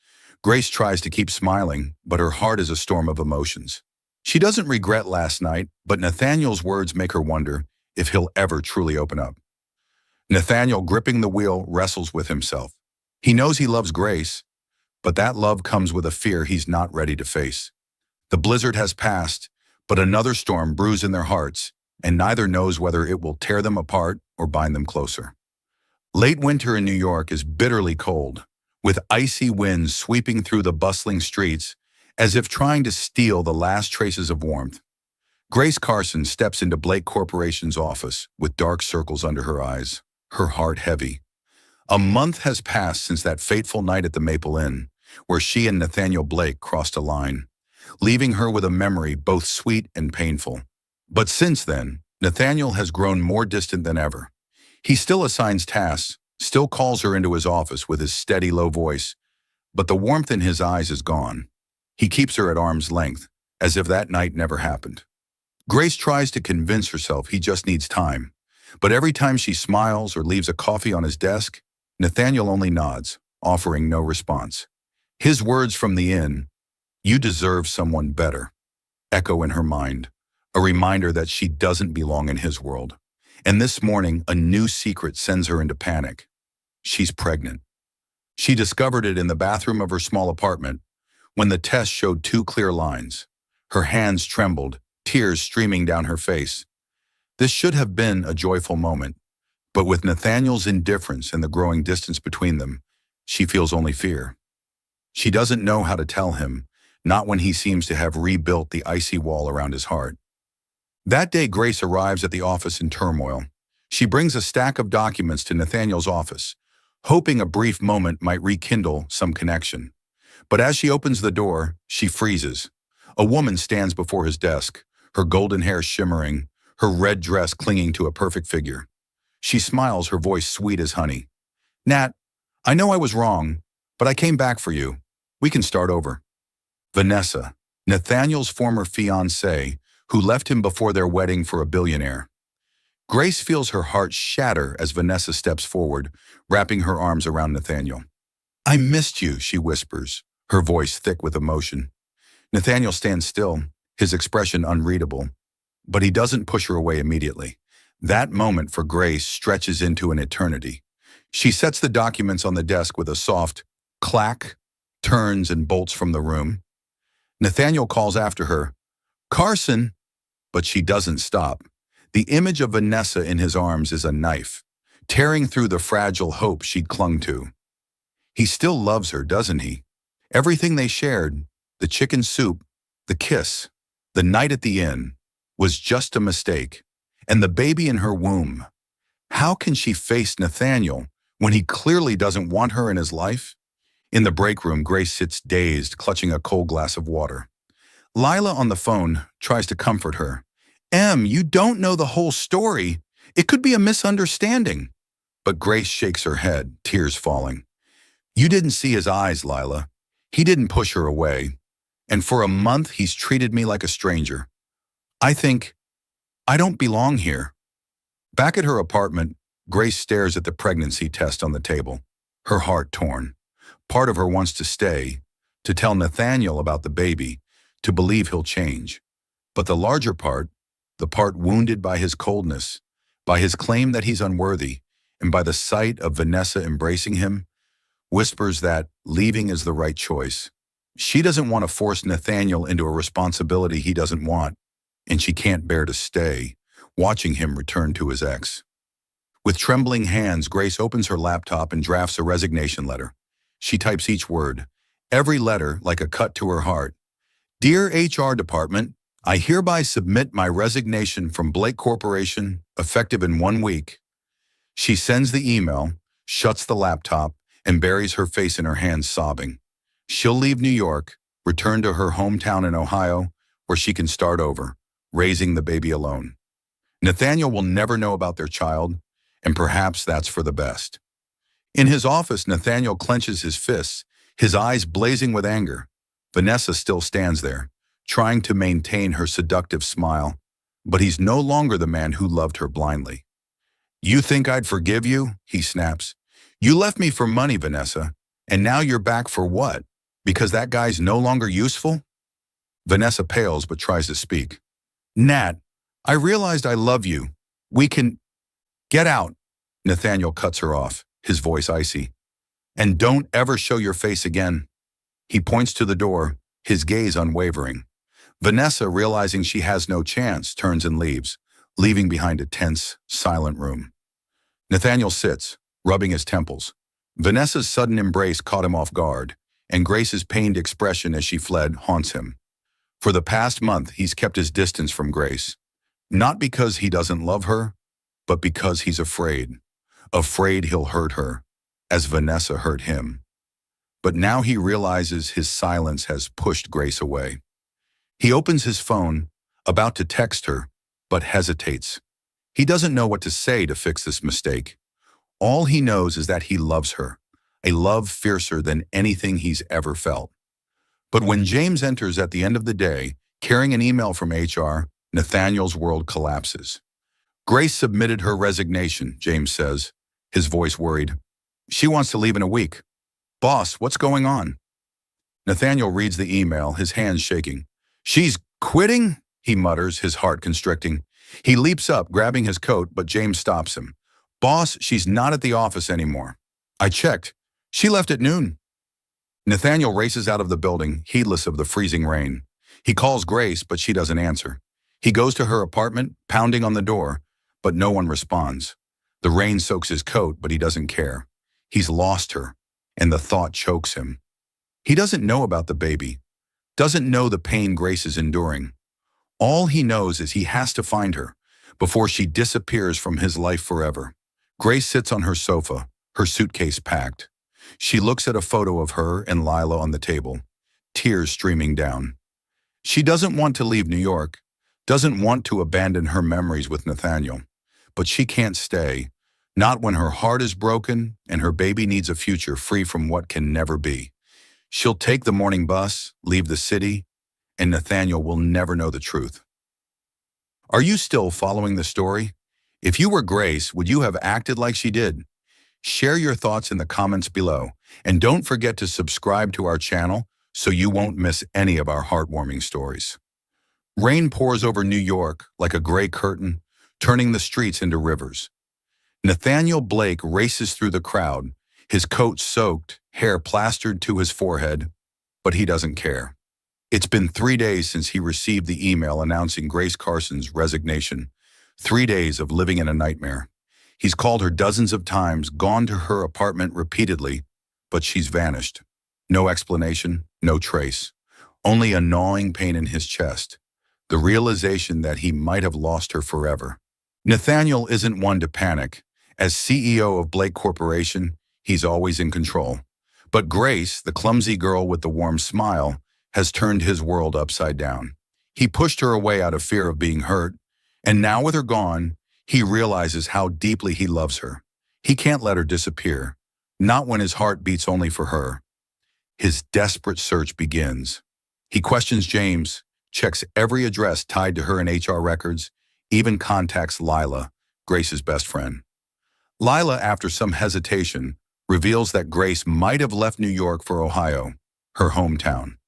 Grace tries to keep smiling, but her heart is a storm of emotions. She doesn't regret last night, but Nathaniel's words make her wonder if he'll ever truly open up. Nathaniel, gripping the wheel, wrestles with himself. He knows he loves Grace, but that love comes with a fear he's not ready to face. The blizzard has passed, but another storm brews in their hearts, and neither knows whether it will tear them apart or bind them closer. Late winter in New York is bitterly cold, with icy winds sweeping through the bustling streets as if trying to steal the last traces of warmth. Grace Carson steps into Blake Corporation's office with dark circles under her eyes, her heart heavy. A month has passed since that fateful night at the Maple Inn, where she and Nathaniel Blake crossed a line, leaving her with a memory both sweet and painful. But since then, Nathaniel has grown more distant than ever. He still assigns tasks, still calls her into his office with his steady, low voice, but the warmth in his eyes is gone. He keeps her at arm's length, as if that night never happened. Grace tries to convince herself he just needs time, but every time she smiles or leaves a coffee on his desk, Nathaniel only nods, offering no response. His words from the inn, "You deserve someone better," echo in her mind, a reminder that she doesn't belong in his world. And this morning, a new secret sends her into panic. She's pregnant. She discovered it in the bathroom of her small apartment, when the test showed 2 clear lines. Her hands trembled, tears streaming down her face. This should have been a joyful moment, but with Nathaniel's indifference and the growing distance between them, she feels only fear. She doesn't know how to tell him, not when he seems to have rebuilt the icy wall around his heart. That day, Grace arrives at the office in turmoil. She brings a stack of documents to Nathaniel's office, hoping a brief moment might rekindle some connection. But as she opens the door, she freezes. A woman stands before his desk, her golden hair shimmering, her red dress clinging to a perfect figure. She smiles, her voice sweet as honey. "Nat, I know I was wrong, but I came back for you. We can start over." Vanessa, Nathaniel's former fiancée, who left him before their wedding for a billionaire. Grace feels her heart shatter as Vanessa steps forward, wrapping her arms around Nathaniel. "I missed you," she whispers, her voice thick with emotion. Nathaniel stands still, his expression unreadable, but he doesn't push her away immediately. That moment for Grace stretches into an eternity. She sets the documents on the desk with a soft clack, turns and bolts from the room. Nathaniel calls after her, "Carson," but she doesn't stop. The image of Vanessa in his arms is a knife, tearing through the fragile hope she'd clung to. He still loves her, doesn't he? Everything they shared, the chicken soup, the kiss, the night at the inn, was just a mistake. And the baby in her womb. How can she face Nathaniel when he clearly doesn't want her in his life? In the break room, Grace sits dazed, clutching a cold glass of water. Lila on the phone tries to comfort her. You don't know the whole story. It could be a misunderstanding." But Grace shakes her head, tears falling. "You didn't see his eyes, Lila. He didn't push her away. And for a month, he's treated me like a stranger. I think I don't belong here." Back at her apartment, Grace stares at the pregnancy test on the table, her heart torn. Part of her wants to stay, to tell Nathaniel about the baby, to believe he'll change. But the larger part, the part wounded by his coldness, by his claim that he's unworthy, and by the sight of Vanessa embracing him, whispers that leaving is the right choice. She doesn't want to force Nathaniel into a responsibility he doesn't want, and she can't bear to stay, watching him return to his ex. With trembling hands, Grace opens her laptop and drafts a resignation letter. She types each word, every letter like a cut to her heart. "Dear HR Department, I hereby submit my resignation from Blake Corporation, effective in 1 week." She sends the email, shuts the laptop, and buries her face in her hands, sobbing. She'll leave New York, return to her hometown in Ohio, where she can start over, raising the baby alone. Nathaniel will never know about their child, and perhaps that's for the best. In his office, Nathaniel clenches his fists, his eyes blazing with anger. Vanessa still stands there, trying to maintain her seductive smile, but he's no longer the man who loved her blindly. "You think I'd forgive you?" he snaps. "You left me for money, Vanessa, and now you're back for what? Because that guy's no longer useful?" Vanessa pales but tries to speak. "Nat, I realized I love you. We can... Get out." Nathaniel cuts her off, his voice icy. "And don't ever show your face again." He points to the door, his gaze unwavering. Vanessa, realizing she has no chance, turns and leaves, leaving behind a tense, silent room. Nathaniel sits, rubbing his temples. Vanessa's sudden embrace caught him off guard, and Grace's pained expression as she fled haunts him. For the past month, he's kept his distance from Grace. Not because he doesn't love her, but because he's afraid. Afraid he'll hurt her, as Vanessa hurt him. But now he realizes his silence has pushed Grace away. He opens his phone, about to text her, but hesitates. He doesn't know what to say to fix this mistake. All he knows is that he loves her, a love fiercer than anything he's ever felt. But when James enters at the end of the day, carrying an email from HR, Nathaniel's world collapses. "Grace submitted her resignation," James says, his voice worried. "She wants to leave in a week. Boss, what's going on?" Nathaniel reads the email, his hands shaking. "She's quitting?" he mutters, his heart constricting. He leaps up, grabbing his coat, but James stops him. "Boss, she's not at the office anymore. I checked. She left at noon." Nathaniel races out of the building, heedless of the freezing rain. He calls Grace, but she doesn't answer. He goes to her apartment, pounding on the door, but no one responds. The rain soaks his coat, but he doesn't care. He's lost her, and the thought chokes him. He doesn't know about the baby, doesn't know the pain Grace is enduring. All he knows is he has to find her before she disappears from his life forever. Grace sits on her sofa, her suitcase packed. She looks at a photo of her and Lila on the table, tears streaming down. She doesn't want to leave New York, doesn't want to abandon her memories with Nathaniel, but she can't stay, not when her heart is broken and her baby needs a future free from what can never be. She'll take the morning bus, leave the city, and Nathaniel will never know the truth. Are you still following the story? If you were Grace, would you have acted like she did? Share your thoughts in the comments below, and don't forget to subscribe to our channel so you won't miss any of our heartwarming stories. Rain pours over New York like a gray curtain, turning the streets into rivers. Nathaniel Blake races through the crowd, his coat soaked, hair plastered to his forehead, but he doesn't care. It's been 3 days since he received the email announcing Grace Carson's resignation. 3 days of living in a nightmare. He's called her dozens of times, gone to her apartment repeatedly, but she's vanished. No explanation, no trace. Only a gnawing pain in his chest. The realization that he might have lost her forever. Nathaniel isn't one to panic. As CEO of Blake Corporation, he's always in control. But Grace, the clumsy girl with the warm smile, has turned his world upside down. He pushed her away out of fear of being hurt, and now with her gone, he realizes how deeply he loves her. He can't let her disappear, not when his heart beats only for her. His desperate search begins. He questions James, checks every address tied to her in HR records, even contacts Lila, Grace's best friend. Lila, after some hesitation, reveals that Grace might have left New York for Ohio, her hometown.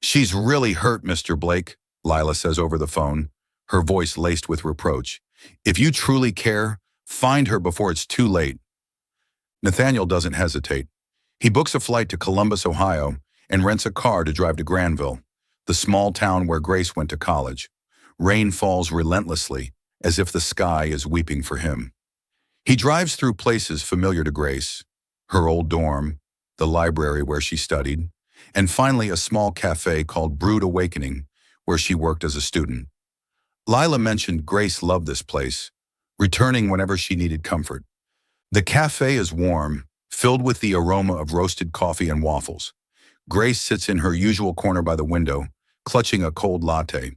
"She's really hurt, Mr. Blake," Lila says over the phone, her voice laced with reproach. "If you truly care, find her before it's too late." Nathaniel doesn't hesitate. He books a flight to Columbus, Ohio, and rents a car to drive to Granville, the small town where Grace went to college. Rain falls relentlessly, as if the sky is weeping for him. He drives through places familiar to Grace, her old dorm, the library where she studied, and finally a small cafe called Awakening, where she worked as a student. Lila mentioned Grace loved this place, returning whenever she needed comfort. The cafe is warm, filled with the aroma of roasted coffee and waffles. Grace sits in her usual corner by the window, clutching a cold latte.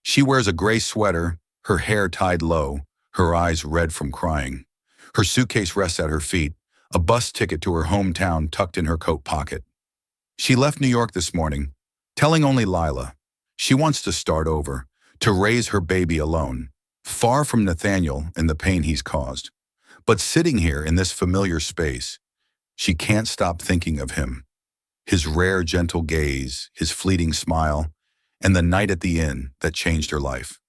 She wears a gray sweater, her hair tied low, her eyes red from crying. Her suitcase rests at her feet, a bus ticket to her hometown tucked in her coat pocket. She left New York this morning, telling only Lila. She wants to start over, to raise her baby alone, far from Nathaniel and the pain he's caused. But sitting here in this familiar space, she can't stop thinking of him. His rare, gentle gaze, his fleeting smile, and the night at the inn that changed her life.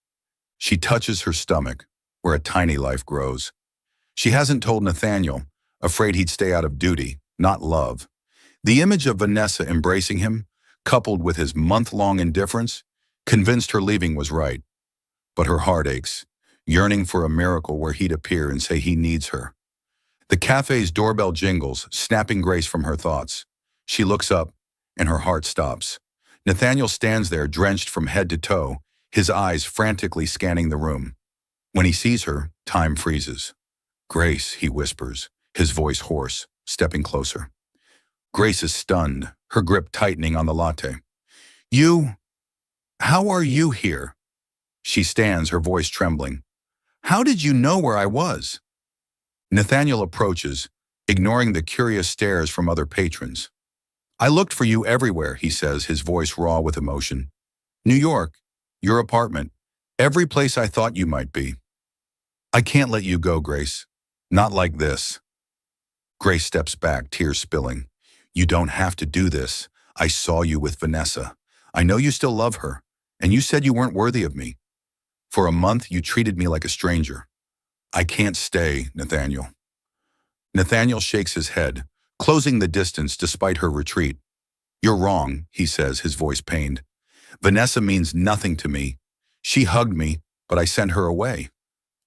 She touches her stomach, where a tiny life grows. She hasn't told Nathaniel, afraid he'd stay out of duty, not love. The image of Vanessa embracing him, coupled with his month-long indifference, convinced her leaving was right. But her heart aches, yearning for a miracle where he'd appear and say he needs her. The cafe's doorbell jingles, snapping Grace from her thoughts. She looks up, and her heart stops. Nathaniel stands there, drenched from head to toe, his eyes frantically scanning the room. When he sees her, time freezes. "Grace," he whispers, his voice hoarse, stepping closer. Grace is stunned, her grip tightening on the latte. How are you here?" She stands, her voice trembling. "How did you know where I was?" Nathaniel approaches, ignoring the curious stares from other patrons. "I looked for you everywhere," he says, his voice raw with emotion. "New York, your apartment, every place I thought you might be." "I can't let you go, Grace. Not like this." Grace steps back, tears spilling. "You don't have to do this. I saw you with Vanessa. I know you still love her, and you said you weren't worthy of me. For a month, you treated me like a stranger. I can't stay, Nathaniel." Nathaniel shakes his head, closing the distance despite her retreat. "You're wrong," he says, his voice pained. "Vanessa means nothing to me. She hugged me, but I sent her away.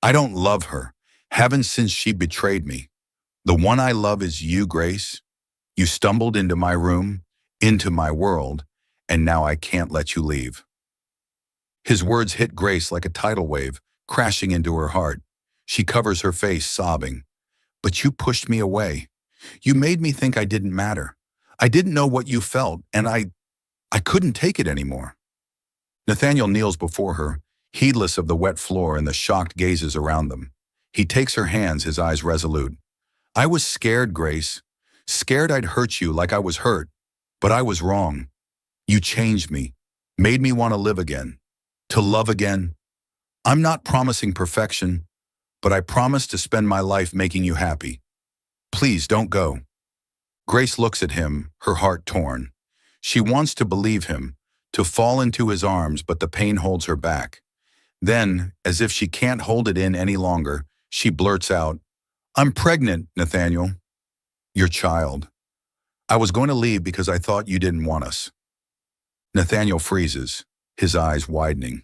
I don't love her, haven't since she betrayed me. The one I love is you, Grace. You stumbled into my room, into my world, and now I can't let you leave." His words hit Grace like a tidal wave, crashing into her heart. She covers her face, sobbing. "But you pushed me away. You made me think I didn't matter. I didn't know what you felt, and I couldn't take it anymore." Nathaniel kneels before her, heedless of the wet floor and the shocked gazes around them. He takes her hands, his eyes resolute. "I was scared, Grace. Scared I'd hurt you like I was hurt. But I was wrong. You changed me, made me want to live again, to love again. I'm not promising perfection, but I promise to spend my life making you happy. Please don't go." Grace looks at him, her heart torn. She wants to believe him, to fall into his arms, but the pain holds her back. Then, as if she can't hold it in any longer, she blurts out, "I'm pregnant, Nathaniel. Your child. I was going to leave because I thought you didn't want us." Nathaniel freezes, his eyes widening.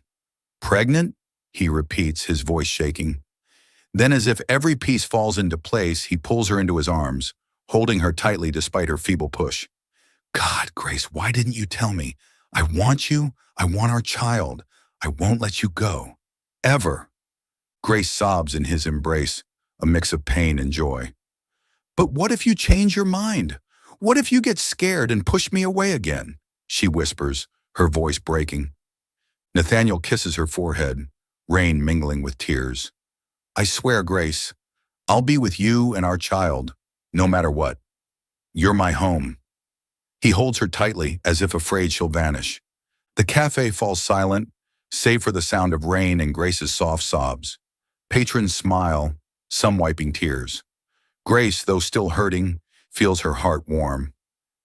"Pregnant?" he repeats, his voice shaking. Then, as if every piece falls into place, he pulls her into his arms, holding her tightly despite her feeble push. "God, Grace, why didn't you tell me? I want you. I want our child. I won't let you go. Ever." Grace sobs in his embrace, a mix of pain and joy. "But what if you change your mind? What if you get scared and push me away again?" she whispers, her voice breaking. Nathaniel kisses her forehead, rain mingling with tears. "I swear, Grace, I'll be with you and our child, no matter what. You're my home." He holds her tightly, as if afraid she'll vanish. The cafe falls silent, save for the sound of rain and Grace's soft sobs. Patrons smile, some wiping tears. Grace, though still hurting, feels her heart warm.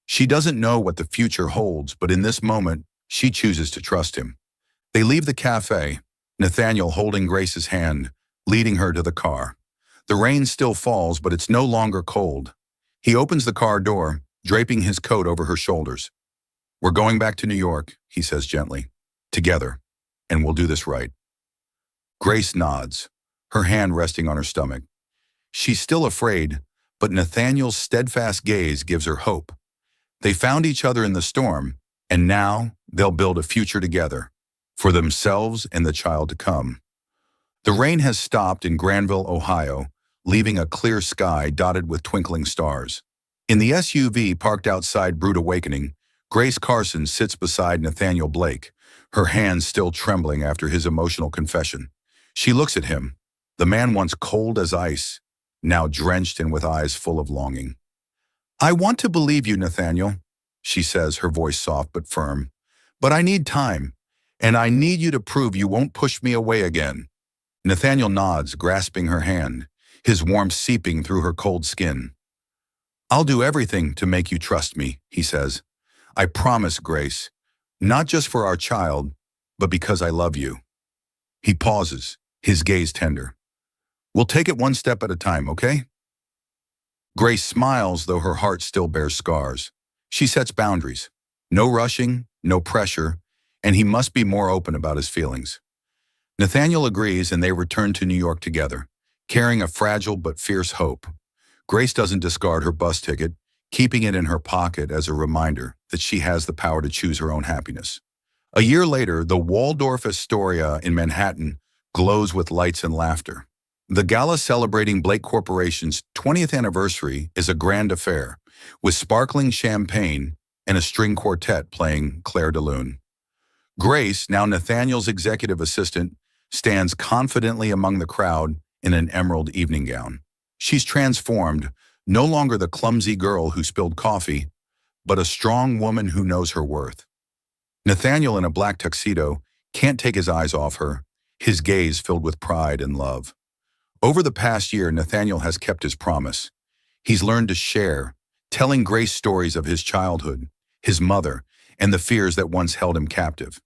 She doesn't know what the future holds, but in this moment, she chooses to trust him. They leave the cafe, Nathaniel holding Grace's hand, leading her to the car. The rain still falls, but it's no longer cold. He opens the car door, draping his coat over her shoulders. "We're going back to New York," he says gently. "Together, and we'll do this right." Grace nods, her hand resting on her stomach. She's still afraid, but Nathaniel's steadfast gaze gives her hope. They found each other in the storm, and now they'll build a future together, for themselves and the child to come. The rain has stopped in Granville, Ohio, leaving a clear sky dotted with twinkling stars. In the SUV parked outside Brood Awakening, Grace Carson sits beside Nathaniel Blake, her hands still trembling after his emotional confession. She looks at him, the man once cold as ice, now drenched and with eyes full of longing. "I want to believe you, Nathaniel," she says, her voice soft but firm. "But I need time, and I need you to prove you won't push me away again." Nathaniel nods, grasping her hand, his warmth seeping through her cold skin. "I'll do everything to make you trust me," he says. "I promise, Grace, not just for our child, but because I love you." He pauses, his gaze tender. "We'll take it one step at a time, okay?" Grace smiles, though her heart still bears scars. She sets boundaries. No rushing, no pressure, and he must be more open about his feelings. Nathaniel agrees, and they return to New York together, carrying a fragile but fierce hope. Grace doesn't discard her bus ticket, keeping it in her pocket as a reminder that she has the power to choose her own happiness. A year later, the Waldorf Astoria in Manhattan glows with lights and laughter. The gala celebrating Blake Corporation's 20th anniversary is a grand affair, with sparkling champagne and a string quartet playing Clair de Lune. Grace, now Nathaniel's executive assistant, stands confidently among the crowd in an emerald evening gown. She's transformed, no longer the clumsy girl who spilled coffee, but a strong woman who knows her worth. Nathaniel, in a black tuxedo, can't take his eyes off her, his gaze filled with pride and love. Over the past year, Nathaniel has kept his promise. He's learned to share, telling Grace stories of his childhood, his mother, and the fears that once held him captive.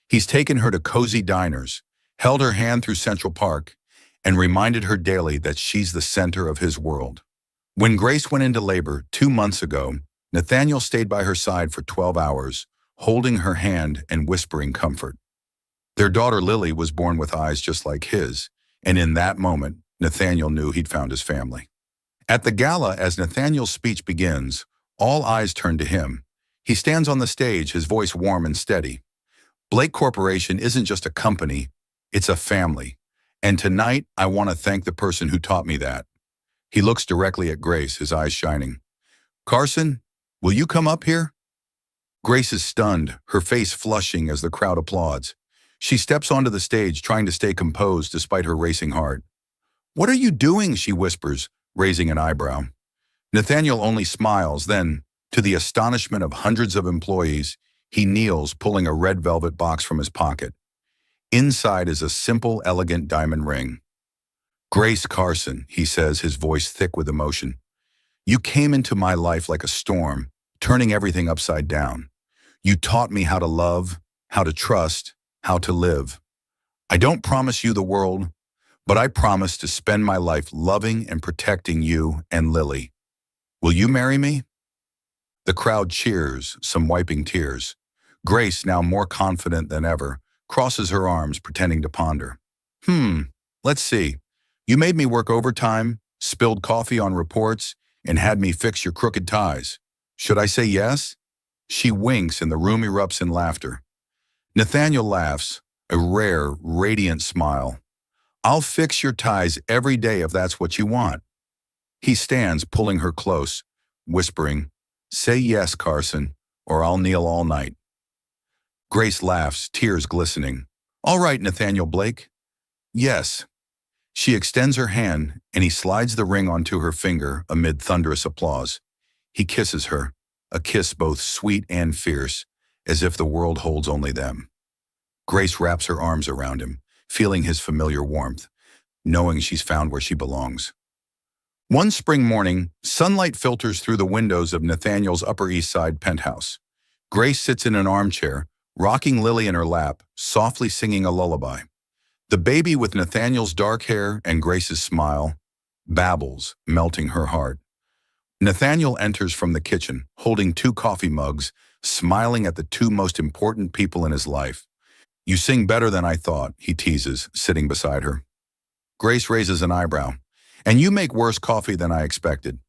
He's taken her to cozy diners, held her hand through Central Park, and reminded her daily that she's the center of his world. When Grace went into labor 2 months ago, Nathaniel stayed by her side for 12 hours, holding her hand and whispering comfort. Their daughter Lily was born with eyes just like his, and in that moment, Nathaniel knew he'd found his family. At the gala, as Nathaniel's speech begins, all eyes turn to him. He stands on the stage, his voice warm and steady. Blake Corporation isn't just a company, it's a family. And tonight, I want to thank the person who taught me that. He looks directly at Grace, his eyes shining. "Carson, will you come up here?" Grace is stunned, her face flushing as the crowd applauds. She steps onto the stage, trying to stay composed despite her racing heart. "What are you doing?" she whispers, raising an eyebrow. Nathaniel only smiles, then, to the astonishment of hundreds of employees, he kneels, pulling a red velvet box from his pocket. Inside is a simple, elegant diamond ring. "Grace Carson," he says, his voice thick with emotion. "You came into my life like a storm, turning everything upside down. You taught me how to love, how to trust, how to live. I don't promise you the world, but I promise to spend my life loving and protecting you and Lily. Will you marry me? The crowd cheers, some wiping tears. Grace, now more confident than ever, crosses her arms, pretending to ponder. Let's see. You made me work overtime, spilled coffee on reports, and had me fix your crooked ties. Should I say yes? She winks and the room erupts in laughter. Nathaniel laughs, a rare, radiant smile. I'll fix your ties every day if that's what you want. He stands, pulling her close, whispering, Say yes, Carson, or I'll kneel all night. Grace laughs, tears glistening. All right, Nathaniel Blake. Yes. She extends her hand, and he slides the ring onto her finger amid thunderous applause. He kisses her, a kiss both sweet and fierce, as if the world holds only them. Grace wraps her arms around him, feeling his familiar warmth, knowing she's found where she belongs. One spring morning, sunlight filters through the windows of Nathaniel's Upper East Side penthouse. Grace sits in an armchair, rocking Lily in her lap, softly singing a lullaby. The baby, with Nathaniel's dark hair and Grace's smile, babbles, melting her heart. Nathaniel enters from the kitchen, holding 2 coffee mugs, smiling at the 2 most important people in his life. You sing better than I thought, he teases, sitting beside her. Grace raises an eyebrow. And you make worse coffee than I expected.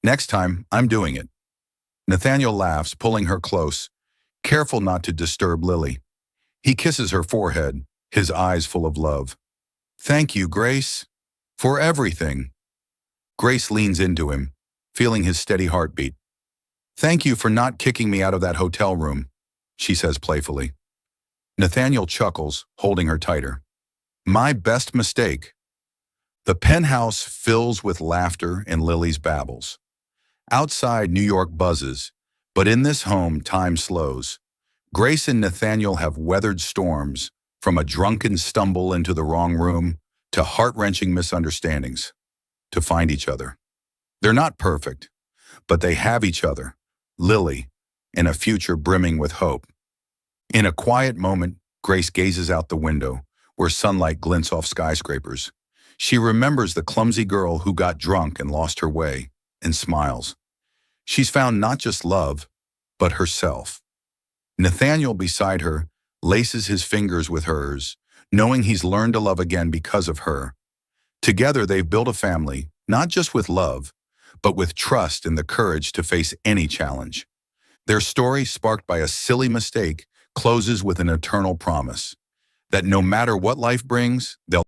Next time, I'm doing it. Nathaniel laughs, pulling her close, careful not to disturb Lily. He kisses her forehead, his eyes full of love. Thank you, Grace, for everything. Grace leans into him, feeling his steady heartbeat. Thank you for not kicking me out of that hotel room, she says playfully. Nathaniel chuckles, holding her tighter. My best mistake. The penthouse fills with laughter and Lily's babbles. Outside, New York buzzes, but in this home, time slows. Grace and Nathaniel have weathered storms, from a drunken stumble into the wrong room to heart-wrenching misunderstandings, to find each other. They're not perfect, but they have each other, Lily, and a future brimming with hope. In a quiet moment, Grace gazes out the window, where sunlight glints off skyscrapers. She remembers the clumsy girl who got drunk and lost her way, and smiles. She's found not just love, but herself. Nathaniel, beside her, laces his fingers with hers, knowing he's learned to love again because of her. Together, they've built a family, not just with love, but with trust and the courage to face any challenge. Their story, sparked by a silly mistake, closes with an eternal promise that no matter what life brings, they'll